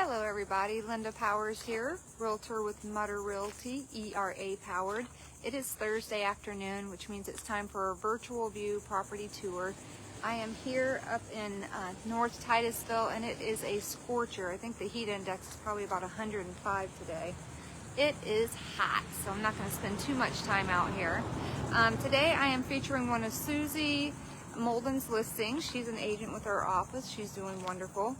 Hello everybody, Linda Powers here, Realtor with Mutter Realty, ERA powered. It is Thursday afternoon, which means it's time for a virtual view property tour. I am here up in North Titusville, and it is a scorcher. I think the heat index is probably about 105 today. It is hot, so I'm not going to spend too much time out here. Today I am featuring one of Susie Molden's listings. She's an agent with our office. She's doing wonderful.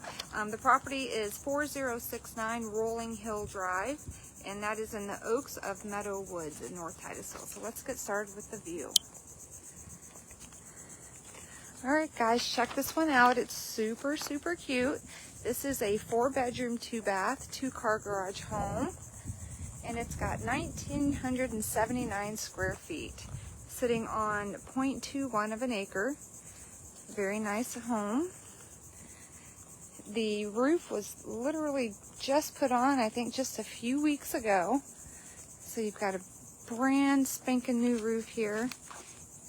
The property is 4069 Rolling Hill Drive, and that is in the Oaks of Meadow Woods in North Titusville. So let's get started with the view. All right, guys, check this one out. It's super, super cute. This is a 4-bedroom, 2-bath, 2-car garage home, and it's got 1,979 square feet. Sitting on 0.21 of an acre. Very nice home. The roof was literally just put on, I think just a few weeks ago. So you've got a brand spanking new roof here.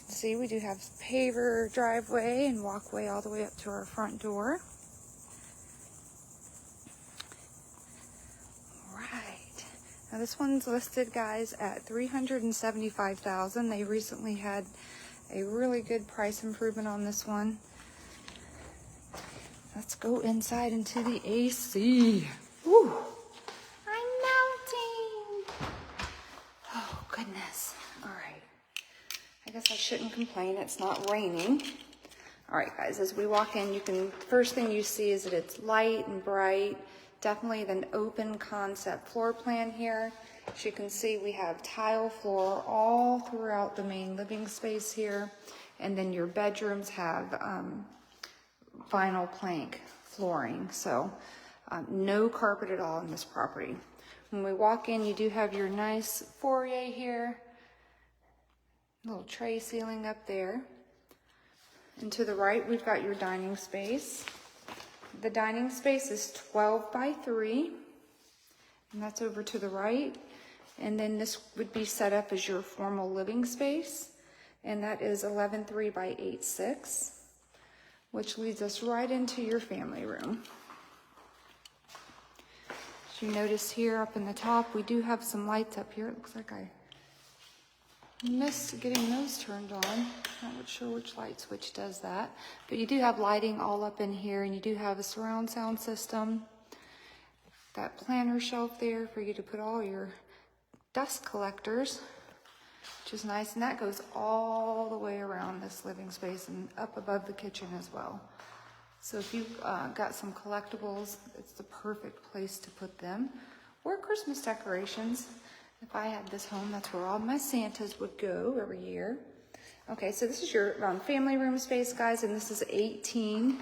See, we do have paver driveway and walkway all the way up to our front door. Now this one's listed, guys, at $375,000. They recently had a really good price improvement on this one. Let's go inside into the AC. Woo! I'm melting. Oh goodness. All right. I guess I shouldn't complain. It's not raining. All right, guys. As we walk in, first thing you see is that it's light and bright. Definitely an open concept floor plan here. As you can see, we have tile floor all throughout the main living space here. And then your bedrooms have vinyl plank flooring. So no carpet at all in this property. When we walk in, you do have your nice foyer here. Little tray ceiling up there. And to the right, we've got your dining space. The dining space is 12 by 3, and that's over to the right. And then this would be set up as your formal living space, and that is 11.3 by 8.6, which leads us right into your family room. As you notice here up in the top, we do have some lights up here. It looks like I missed getting those turned on. Not sure which light switch does that, but you do have lighting all up in here, and you do have a surround sound system. That planter shelf there for you to put all your dust collectors, which is nice, and that goes all the way around this living space and up above the kitchen as well. So if you've got some collectibles, it's the perfect place to put them, or Christmas decorations. If I had this home, that's where all my Santas would go every year. Okay, so this is your family room space, guys, and this is 18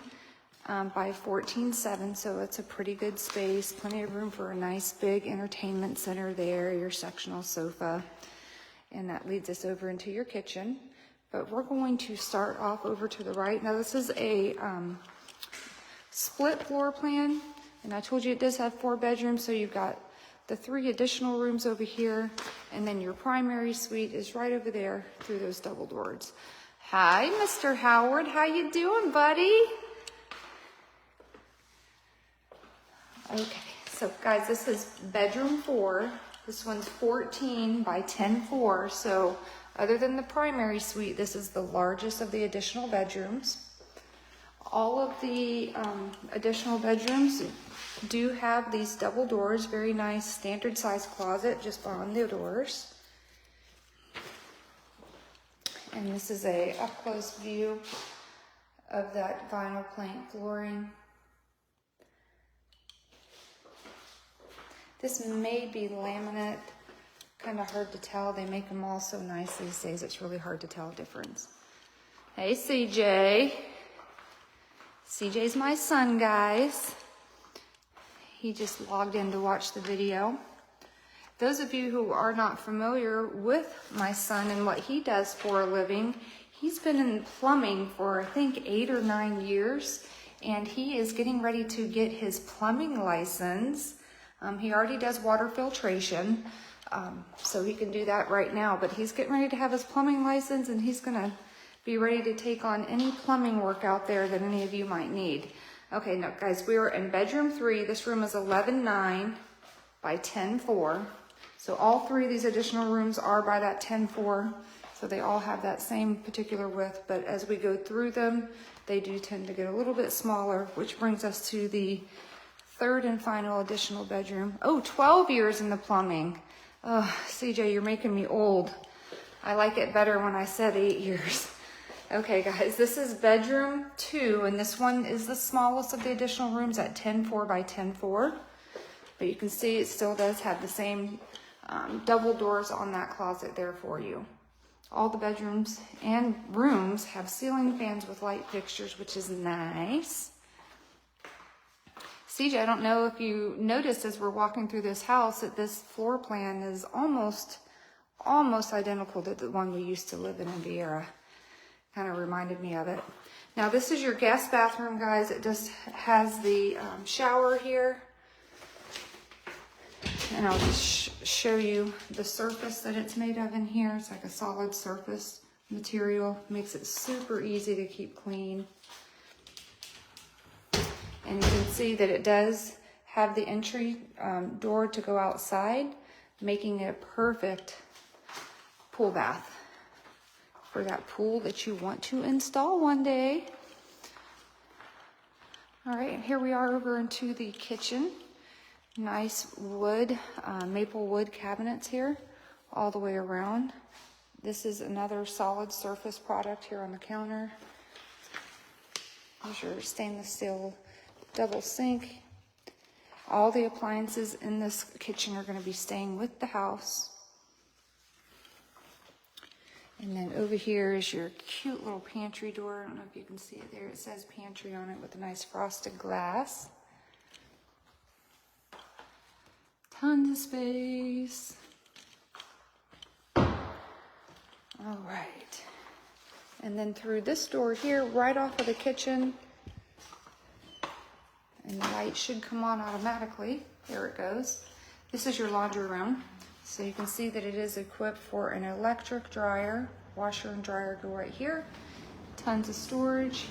by 14.7, so it's a pretty good space. Plenty of room for a nice big entertainment center there, your sectional sofa, and that leads us over into your kitchen. But we're going to start off over to the right. Now, this is a split floor plan, and I told you it does have 4 bedrooms, so you've got the 3 additional rooms over here, and then your primary suite is right over there through those double doors. Hi, Mr. Howard. How you doing, buddy? Okay, so guys, this is bedroom 4. This one's 14 by 10.4, so other than the primary suite, this is the largest of the additional bedrooms. All of the additional bedrooms do have these double doors, very nice standard size closet just on the doors. And this is a up close view of that vinyl plank flooring. This may be laminate, kind of hard to tell. They make them all so nice these days, it's really hard to tell a difference. Hey, CJ. CJ's my son, guys. He just logged in to watch the video. Those of you who are not familiar with my son and what he does for a living, he's been in plumbing for I think 8 or 9 years, and he is getting ready to get his plumbing license. He already does water filtration, so he can do that right now, but he's getting ready to have his plumbing license, and he's gonna be ready to take on any plumbing work out there that any of you might need. Okay, no, guys, we are in bedroom 3. This room is 11.9 by 10.4. So all 3 of these additional rooms are by that 10.4. So they all have that same particular width, but as we go through them, they do tend to get a little bit smaller, which brings us to the 3rd and final additional bedroom. Oh, 12 years in the plumbing. Oh, CJ, you're making me old. I like it better when I said 8 years. Okay, guys, this is bedroom 2, and this one is the smallest of the additional rooms at 10.4 by 10.4. But you can see it still does have the same double doors on that closet there for you. All the bedrooms and rooms have ceiling fans with light fixtures, which is nice. CJ, I don't know if you noticed as we're walking through this house that this floor plan is almost identical to the one we used to live in Viera. Kind of reminded me of it. Now this is your guest bathroom, guys. It just has the shower here. And I'll just show you the surface that it's made of in here. It's like a solid surface material. Makes it super easy to keep clean. And you can see that it does have the entry door to go outside, making it a perfect pool bath for that pool that you want to install one day. All right, and here we are over into the kitchen. Nice wood, maple wood cabinets here all the way around. This is another solid surface product here on the counter. There's your stainless steel double sink. All the appliances in this kitchen are going to be staying with the house. And then over here is your cute little pantry door. I don't know if you can see it there. It says pantry on it with a nice frosted glass. Tons of space. All right. And then through this door here, right off of the kitchen, and the light should come on automatically. There it goes. This is your laundry room. So you can see that it is equipped for an electric dryer. Washer and dryer go right here. Tons of storage.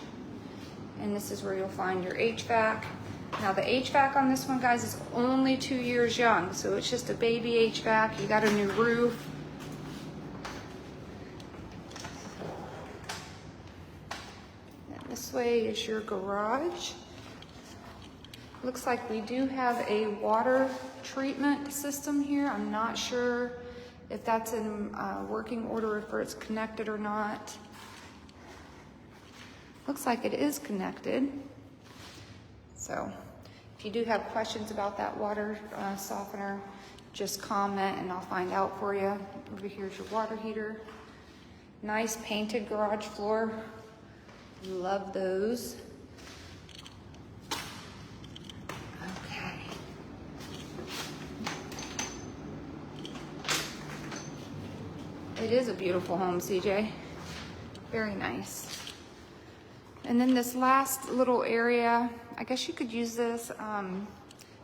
And this is where you'll find your HVAC. Now the HVAC on this one, guys, is only 2 years young. So it's just a baby HVAC. You got a new roof. And this way is your garage. Looks like we do have a water treatment system here. I'm not sure if that's in working order, if it's connected or not. Looks like it is connected. So if you do have questions about that water softener, just comment and I'll find out for you. Over here's your water heater. Nice painted garage floor. Love those. It is a beautiful home, CJ. Very nice. And then this last little area, I guess you could use this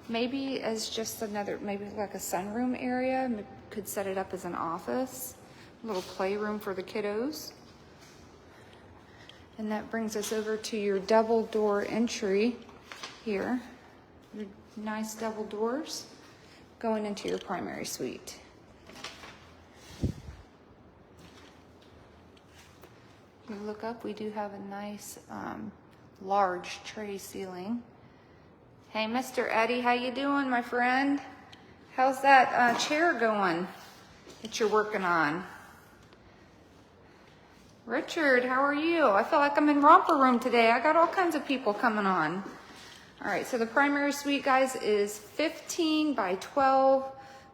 maybe as just another, maybe like a sunroom area. Could set it up as an office, a little playroom for the kiddos. And that brings us over to your double door entry here. Your nice double doors going into your primary suite. You look up, we do have a nice large tray ceiling. Hey, Mr. Eddie, how you doing, my friend? How's that chair going that you're working on? Richard, how are you? I feel like I'm in romper room today. I got all kinds of people coming on. All right, so the primary suite, guys, is 15 by 12,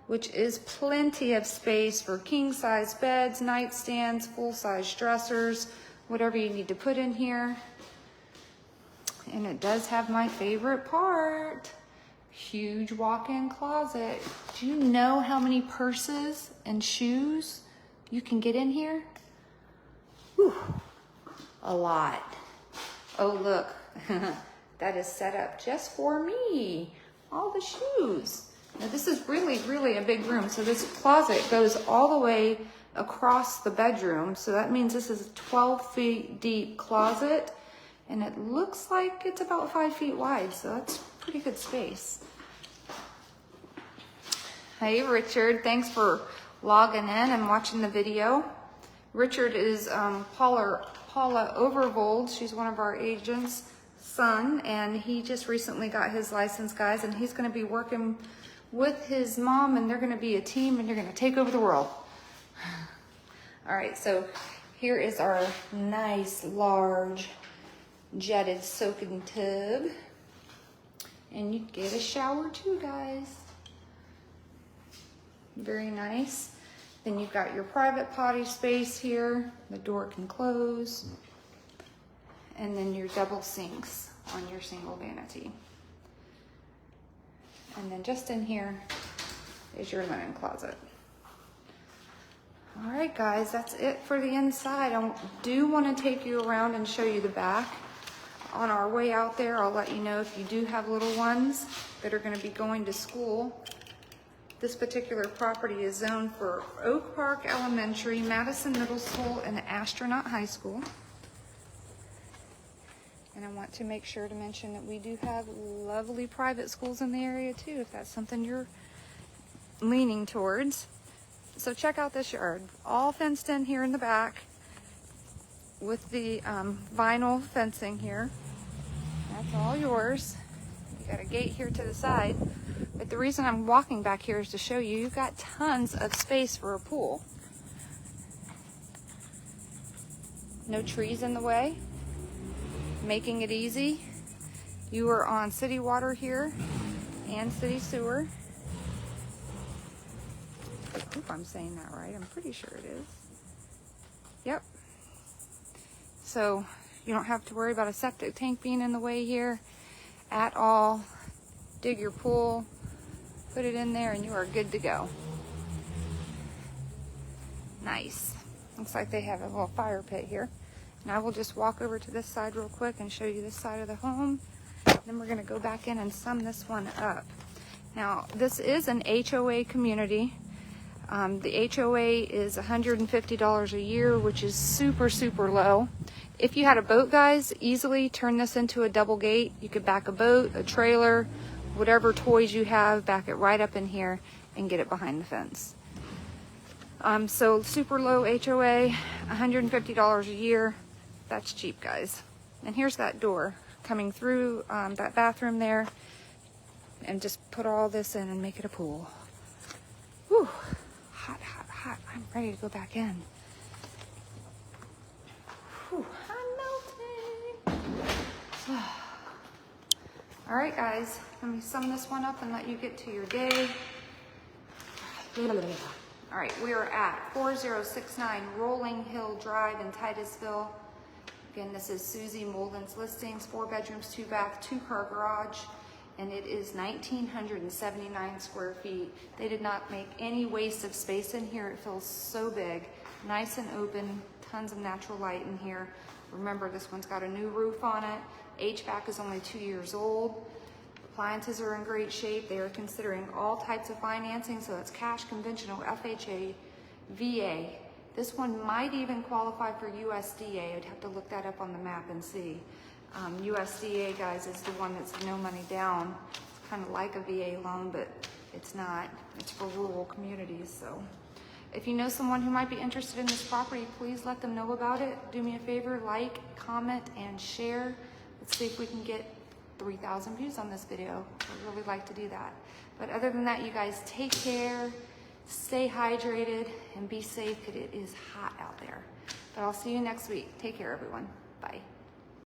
which is plenty of space for king-size beds, nightstands, full-size dressers, whatever you need to put in here. And it does have my favorite part, huge walk-in closet. Do you know how many purses and shoes you can get in here? Whew, a lot. Oh, look, that is set up just for me. All the shoes. Now this is really, really a big room. So this closet goes all the way across the bedroom. So that means this is a 12 feet deep closet. And it looks like it's about 5 feet wide, so that's pretty good space. Hey, Richard, thanks for logging in and watching the video. Richard is Paula Overvold. She's one of our agents' son, and he just recently got his license, guys, and he's going to be working with his mom, and they're going to be a team, and they're going to take over the world. All right, so here is our nice, large, jetted soaking tub. And you get a shower too, guys. Very nice. Then you've got your private potty space here. The door can close. And then your double sinks on your single vanity. And then just in here is your linen closet. All right, guys, that's it for the inside. I do want to take you around and show you the back. On our way out there, I'll let you know if you do have little ones that are going to be going to school. This particular property is zoned for Oak Park Elementary, Madison Middle School, and Astronaut High School. And I want to make sure to mention that we do have lovely private schools in the area too, if that's something you're leaning towards. So check out this yard. All fenced in here in the back with the vinyl fencing here. That's all yours. You got a gate here to the side. But the reason I'm walking back here is to show you, you've got tons of space for a pool. No trees in the way, making it easy. You are on city water here and city sewer. I hope I'm saying that right. I'm pretty sure it is. Yep. So you don't have to worry about a septic tank being in the way here at all. Dig your pool, put it in there, and you are good to go. Nice. Looks like they have a little fire pit here. And I will just walk over to this side real quick and show you this side of the home. Then we're going to go back in and sum this one up. Now, this is an HOA community. The HOA is $150 a year, which is super, super low. If you had a boat, guys, easily turn this into a double gate. You could back a boat, a trailer, whatever toys you have, back it right up in here and get it behind the fence. So super low HOA, $150 a year. That's cheap, guys. And here's that door coming through that bathroom there. And just put all this in and make it a pool. Whew. Hot, hot, hot. I'm ready to go back in. Whew. I'm melting. All right, guys. Let me sum this one up and let you get to your day. All right, we are at 4069 Rolling Hill Drive in Titusville. Again, this is Susie Molden's listings, 4 bedrooms, 2 bath, 2-car garage, and it is 1,979 square feet. They did not make any waste of space in here. It feels so big, nice and open, tons of natural light in here. Remember, this one's got a new roof on it. HVAC is only 2 years old. Appliances are in great shape. They are considering all types of financing, so it's cash, conventional, FHA, VA. This one might even qualify for USDA. I'd have to look that up on the map and see. USDA, guys, is the one that's no money down. It's kind of like a VA loan, but it's not. It's for rural communities. So if you know someone who might be interested in this property, please let them know about it. Do me a favor, like, comment, and share. Let's see if we can get 3,000 views on this video. I'd really like to do that. But other than that, you guys take care, stay hydrated, and be safe because it is hot out there. But I'll see you next week. Take care, everyone. Bye.